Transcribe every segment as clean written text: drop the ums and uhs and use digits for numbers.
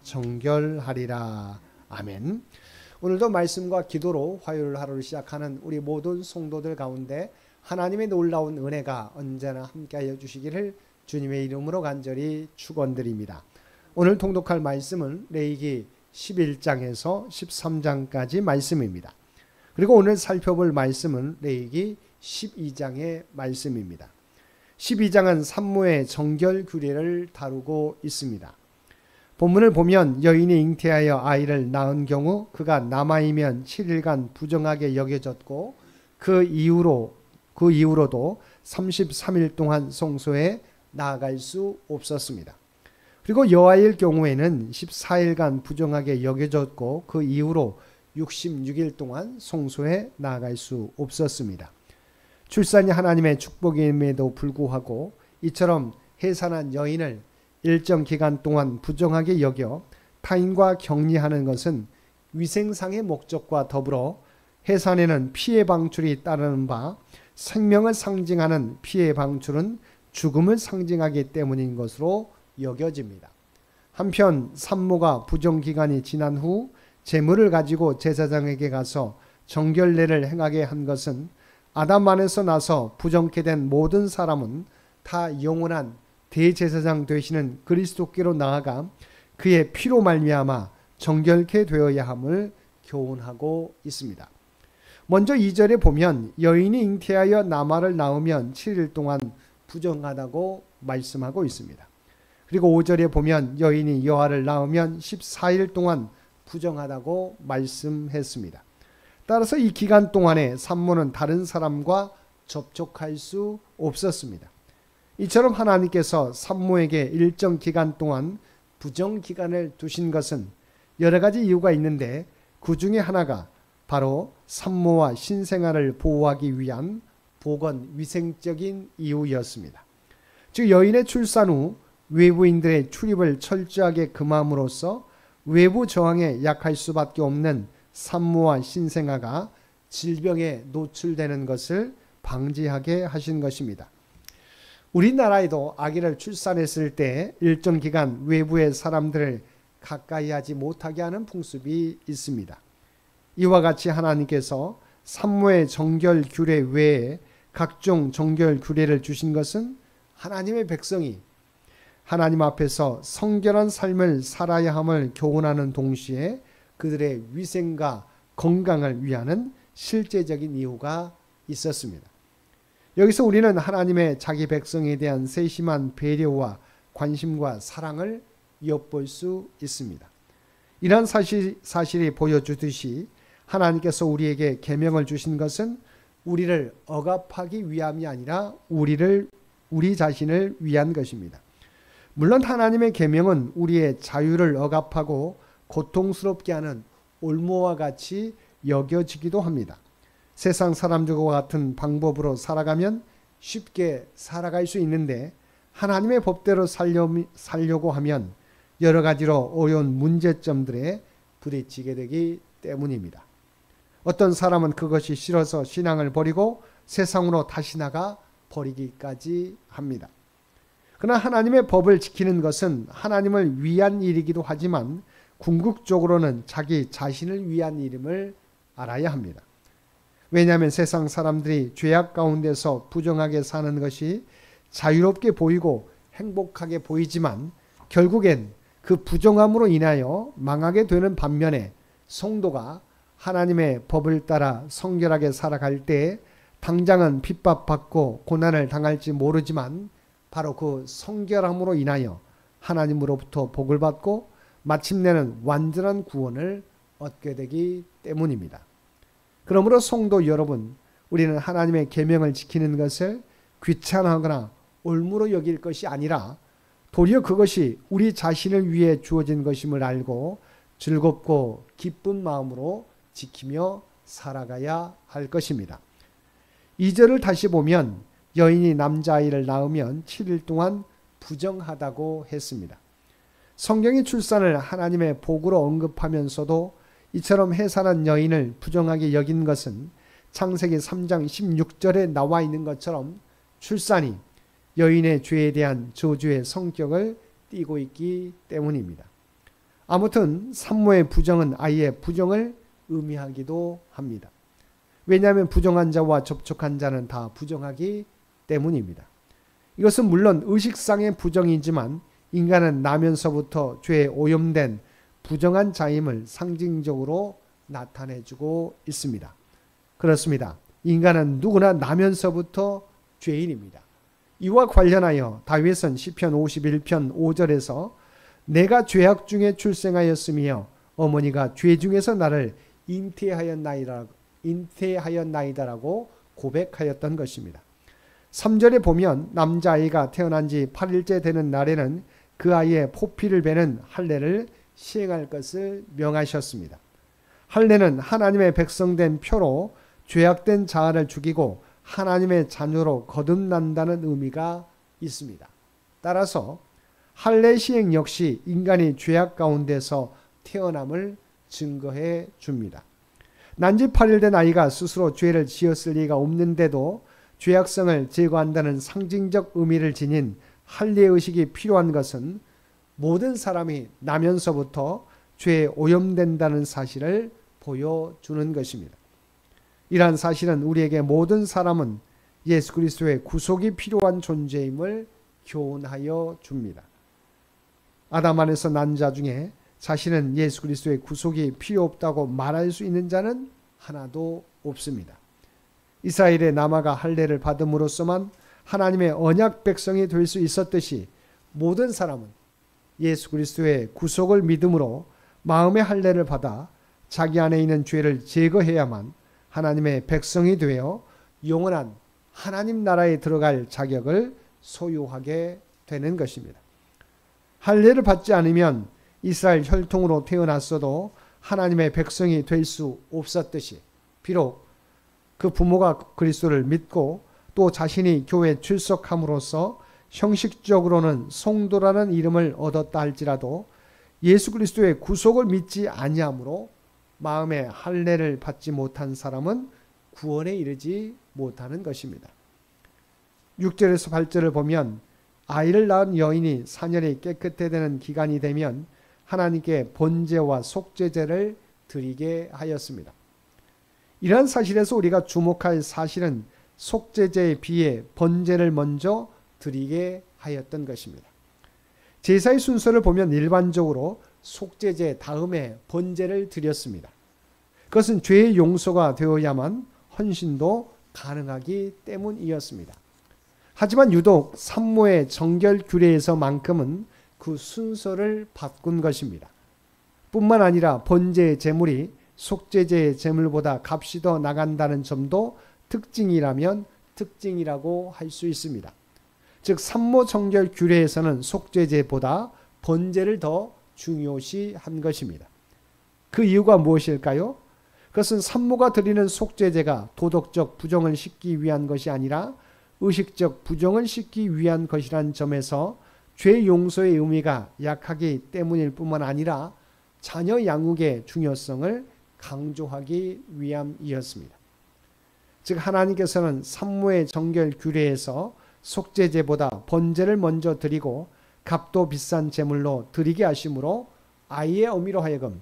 정결하리라. 아멘. 오늘도 말씀과 기도로 화요일 하루를 시작하는 우리 모든 성도들 가운데 하나님의 놀라운 은혜가 언제나 함께하여 주시기를 주님의 이름으로 간절히 축원드립니다. 오늘 통독할 말씀은 레위기 11장에서 13장까지 말씀입니다. 그리고 오늘 살펴볼 말씀은 레위기 12장의 말씀입니다. 12장은 산모의 정결 규례를 다루고 있습니다. 본문을 보면 여인이 잉태하여 아이를 낳은 경우 그가 남아이면 7일간 부정하게 여겨졌고 그 이후로도 33일 동안 성소에 나아갈 수 없었습니다. 그리고 여아일 경우에는 14일간 부정하게 여겨졌고 그 이후로 66일 동안 성소에 나아갈 수 없었습니다. 출산이 하나님의 축복임에도 불구하고 이처럼 해산한 여인을 일정 기간 동안 부정하게 여겨 타인과 격리하는 것은 위생상의 목적과 더불어 해산에는 피해 방출이 따르는 바 생명을 상징하는 피해 방출은 죽음을 상징하기 때문인 것으로 여겨집니다. 한편 산모가 부정기간이 지난 후 제물을 가지고 제사장에게 가서 정결례를 행하게 한 것은 아담 안에서 나서 부정케 된 모든 사람은 다 영원한 대제사장 되시는 그리스도께로 나아가 그의 피로 말미암아 정결케 되어야 함을 교훈하고 있습니다. 먼저 2절에 보면 여인이 잉태하여 남아를 낳으면 7일 동안 부정하다고 말씀하고 있습니다. 그리고 5절에 보면 여인이 여아를 낳으면 14일 동안 부정하다고 말씀했습니다. 따라서 이 기간 동안에 산모는 다른 사람과 접촉할 수 없었습니다. 이처럼 하나님께서 산모에게 일정 기간 동안 부정 기간을 두신 것은 여러 가지 이유가 있는데 그 중에 하나가 바로 산모와 신생아를 보호하기 위한 보건 위생적인 이유였습니다. 즉 여인의 출산 후 외부인들의 출입을 철저하게 금함으로써 외부 저항에 약할 수밖에 없는 산모와 신생아가 질병에 노출되는 것을 방지하게 하신 것입니다. 우리나라에도 아기를 출산했을 때 일정 기간 외부의 사람들을 가까이 하지 못하게 하는 풍습이 있습니다. 이와 같이 하나님께서 산모의 정결 규례 외에 각종 정결 규례를 주신 것은 하나님의 백성이 하나님 앞에서 성결한 삶을 살아야 함을 교훈하는 동시에 그들의 위생과 건강을 위하는 실제적인 이유가 있었습니다. 여기서 우리는 하나님의 자기 백성에 대한 세심한 배려와 관심과 사랑을 엿볼 수 있습니다. 이러한 사실이 보여주듯이 하나님께서 우리에게 계명을 주신 것은 우리를 억압하기 위함이 아니라 우리 자신을 위한 것입니다. 물론 하나님의 계명은 우리의 자유를 억압하고 고통스럽게 하는 올무와 같이 여겨지기도 합니다. 세상 사람들과 같은 방법으로 살아가면 쉽게 살아갈 수 있는데 하나님의 법대로 살려고 하면 여러 가지로 어려운 문제점들에 부딪히게 되기 때문입니다. 어떤 사람은 그것이 싫어서 신앙을 버리고 세상으로 다시 나가 버리기까지 합니다. 그러나 하나님의 법을 지키는 것은 하나님을 위한 일이기도 하지만 궁극적으로는 자기 자신을 위한 일임을 알아야 합니다. 왜냐하면 세상 사람들이 죄악 가운데서 부정하게 사는 것이 자유롭게 보이고 행복하게 보이지만 결국엔 그 부정함으로 인하여 망하게 되는 반면에 성도가 하나님의 법을 따라 성결하게 살아갈 때 당장은 핍박받고 고난을 당할지 모르지만 바로 그 성결함으로 인하여 하나님으로부터 복을 받고 마침내는 완전한 구원을 얻게 되기 때문입니다. 그러므로 성도 여러분, 우리는 하나님의 계명을 지키는 것을 귀찮아하거나 올무로 여길 것이 아니라 도리어 그것이 우리 자신을 위해 주어진 것임을 알고 즐겁고 기쁜 마음으로 지키며 살아가야 할 것입니다. 2절을 다시 보면 여인이 남자아이를 낳으면 7일 동안 부정하다고 했습니다. 성경이 출산을 하나님의 복으로 언급하면서도 이처럼 해산한 여인을 부정하게 여긴 것은 창세기 3장 16절에 나와 있는 것처럼 출산이 여인의 죄에 대한 저주의 성격을 띠고 있기 때문입니다. 아무튼 산모의 부정은 아이의 부정을 의미하기도 합니다. 왜냐하면 부정한 자와 접촉한 자는 다 부정하기 때문입니다. 이것은 물론 의식상의 부정이지만 인간은 나면서부터 죄에 오염된 부정한 자임을 상징적으로 나타내주고 있습니다. 그렇습니다. 인간은 누구나 나면서부터 죄인입니다. 이와 관련하여 다윗은 시편 51편 5절에서 내가 죄악 중에 출생하였으며 어머니가 죄 중에서 나를 잉태하였나이다라고 고백하였던 것입니다. 3절에 보면 남자아이가 태어난 지 8일째 되는 날에는 그 아이의 포피를 베는 할례를 시행할 것을 명하셨습니다. 할례는 하나님의 백성된 표로 죄악된 자아를 죽이고 하나님의 자녀로 거듭난다는 의미가 있습니다. 따라서 할례 시행 역시 인간이 죄악 가운데서 태어남을 증거해 줍니다. 난지 8일 된 아이가 스스로 죄를 지었을 리가 없는데도 죄악성을 제거한다는 상징적 의미를 지닌 할례의식이 필요한 것은 모든 사람이 나면서부터 죄에 오염된다는 사실을 보여주는 것입니다. 이러한 사실은 우리에게 모든 사람은 예수 그리스도의 구속이 필요한 존재임을 교훈하여 줍니다. 아담 안에서 난 자 중에 자신은 예수 그리스도의 구속이 필요 없다고 말할 수 있는 자는 하나도 없습니다. 이스라엘의 남아가 할례를 받음으로써만 하나님의 언약 백성이 될 수 있었듯이 모든 사람은 예수 그리스도의 구속을 믿음으로 마음의 할례를 받아 자기 안에 있는 죄를 제거해야만 하나님의 백성이 되어 영원한 하나님 나라에 들어갈 자격을 소유하게 되는 것입니다. 할례를 받지 않으면 이스라엘 혈통으로 태어났어도 하나님의 백성이 될 수 없었듯이 비록 그 부모가 그리스도를 믿고 또 자신이 교회에 출석함으로써 형식적으로는 성도라는 이름을 얻었다 할지라도 예수 그리스도의 구속을 믿지 아니하므로 마음의 할례를 받지 못한 사람은 구원에 이르지 못하는 것입니다. 6절에서 8절을 보면 아이를 낳은 여인이 사년이 깨끗해 되는 기간이 되면 하나님께 번제와 속죄제를 드리게 하였습니다. 이러한 사실에서 우리가 주목할 사실은 속죄제에 비해 번제를 먼저 드리게 하였던 것입니다. 제사의 순서를 보면 일반적으로 속죄제 다음에 번제를 드렸습니다. 그것은 죄의 용서가 되어야만 헌신도 가능하기 때문이었습니다. 하지만 유독 산모의 정결 규례에서만큼은 그 순서를 바꾼 것입니다. 뿐만 아니라 번제의 제물이 속죄제의 제물보다 값이 더 나간다는 점도 특징이라면 특징이라고 할 수 있습니다. 즉 산모 정결 규례에서는 속죄제보다 번제를 더 중요시한 것입니다. 그 이유가 무엇일까요? 그것은 산모가 드리는 속죄제가 도덕적 부정을 씻기 위한 것이 아니라 의식적 부정을 씻기 위한 것이라는 점에서 죄 용서의 의미가 약하기 때문일 뿐만 아니라 자녀 양육의 중요성을 강조하기 위함이었습니다. 즉 하나님께서는 산모의 정결 규례에서 속죄제보다 번제를 먼저 드리고 값도 비싼 제물로 드리게 하심으로 아이의 어미로 하여금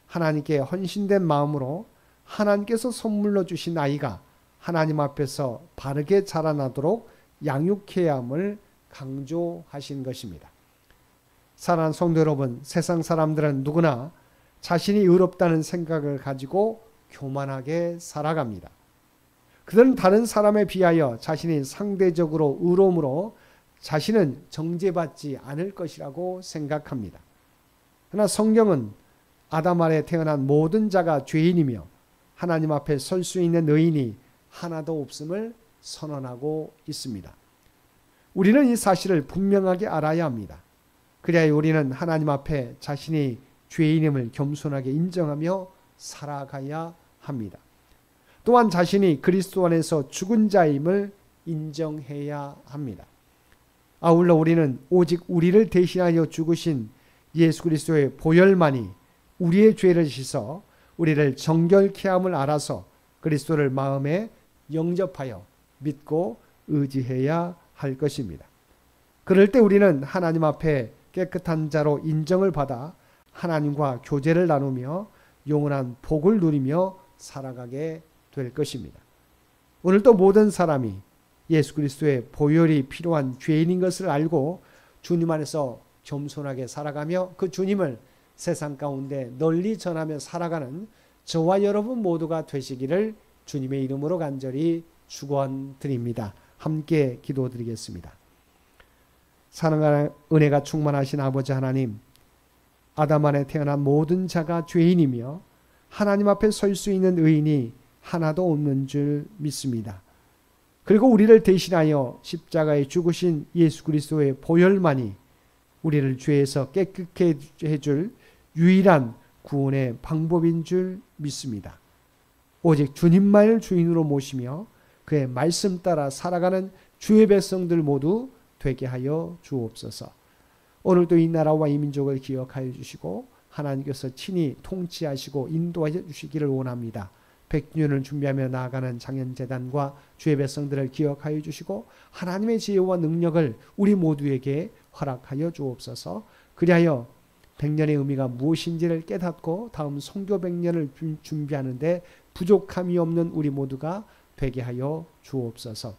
하나님께 헌신된 마음으로 하나님께서 선물로 주신 아이가 하나님 앞에서 바르게 자라나도록 양육해야 함을 강조하신 것입니다. 사랑하는 성도 여러분, 세상 사람들은 누구나 자신이 의롭다는 생각을 가지고 교만하게 살아갑니다. 그들은 다른 사람에 비하여 자신이 상대적으로 의로움으로 자신은 정죄받지 않을 것이라고 생각합니다. 그러나 성경은 아담 아래 태어난 모든 자가 죄인이며 하나님 앞에 설 수 있는 의인이 하나도 없음을 선언하고 있습니다. 우리는 이 사실을 분명하게 알아야 합니다. 그래야 우리는 하나님 앞에 자신이 죄인임을 겸손하게 인정하며 살아가야 합니다. 또한 자신이 그리스도 안에서 죽은 자임을 인정해야 합니다. 아울러 우리는 오직 우리를 대신하여 죽으신 예수 그리스도의 보혈만이 우리의 죄를 씻어 우리를 정결케 함을 알아서 그리스도를 마음에 영접하여 믿고 의지해야 할 것입니다. 그럴 때 우리는 하나님 앞에 깨끗한 자로 인정을 받아 하나님과 교제를 나누며 영원한 복을 누리며 살아가게 될 것입니다. 오늘 또 모든 사람이 예수 그리스도의 보혈이 필요한 죄인인 것을 알고 주님 안에서 겸손하게 살아가며 그 주님을 세상 가운데 널리 전하며 살아가는 저와 여러분 모두가 되시기를 주님의 이름으로 간절히 축원드립니다. 함께 기도드리겠습니다. 사랑하는 은혜가 충만하신 아버지 하나님, 아담 안에 태어난 모든 자가 죄인이며 하나님 앞에 설 수 있는 의인이 하나도 없는 줄 믿습니다. 그리고 우리를 대신하여 십자가에 죽으신 예수 그리스도의 보혈만이 우리를 죄에서 깨끗게 해줄 유일한 구원의 방법인 줄 믿습니다. 오직 주님만을 주인으로 모시며 그의 말씀 따라 살아가는 주의 백성들 모두 되게 하여 주옵소서. 오늘도 이 나라와 이 민족을 기억하여 주시고 하나님께서 친히 통치하시고 인도하여 주시기를 원합니다. 백년을 준비하며 나아가는 장현재단과 주의 백성들을 기억하여 주시고 하나님의 지혜와 능력을 우리 모두에게 허락하여 주옵소서. 그리하여 백년의 의미가 무엇인지를 깨닫고 다음 선교 백년을 준비하는데 부족함이 없는 우리 모두가 되게 하여 주옵소서.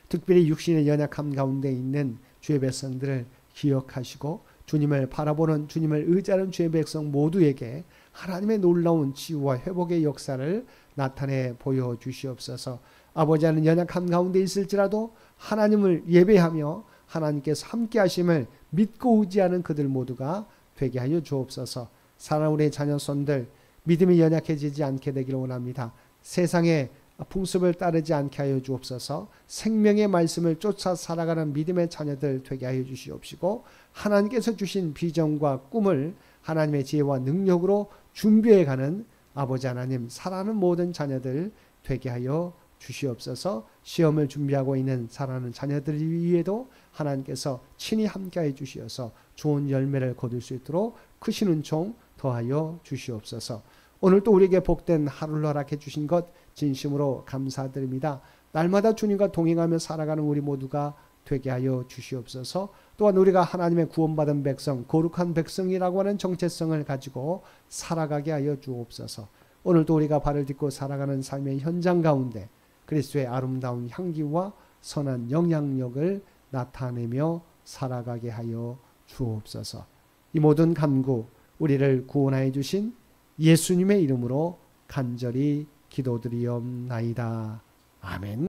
특별히 육신의 연약함 가운데 있는 주의 백성들을 기억하시고 주님을 바라보는 주님을 의지하는 주의 백성 모두에게 하나님의 놀라운 치유와 회복의 역사를 나타내 보여주시옵소서. 아버지 하나님, 연약함 가운데 있을지라도 하나님을 예배하며 하나님께서 함께 하심을 믿고 의지하는 그들 모두가 되게 하여 주옵소서. 사랑하는 우리 자녀손들 믿음이 연약해지지 않게 되기를 원합니다. 세상의 풍습을 따르지 않게 하여 주옵소서. 생명의 말씀을 쫓아 살아가는 믿음의 자녀들 되게 하여 주시옵시고 하나님께서 주신 비전과 꿈을 하나님의 지혜와 능력으로 준비해가는 아버지 하나님, 사랑하는 모든 자녀들 되게 하여 주시옵소서. 시험을 준비하고 있는 사랑하는 자녀들 위에도 하나님께서 친히 함께해 주시어서 좋은 열매를 거둘 수 있도록 크신 은총 더하여 주시옵소서. 오늘 또 우리에게 복된 하루를 허락해 주신 것 진심으로 감사드립니다. 날마다 주님과 동행하며 살아가는 우리 모두가 되게 하여 주시옵소서. 또한 우리가 하나님의 구원받은 백성, 거룩한 백성이라고 하는 정체성을 가지고 살아가게 하여 주옵소서. 오늘도 우리가 발을 딛고 살아가는 삶의 현장 가운데 그리스도의 아름다운 향기와 선한 영향력을 나타내며 살아가게 하여 주옵소서. 이 모든 간구 우리를 구원하여 주신 예수님의 이름으로 간절히 기도드리옵나이다. 아멘.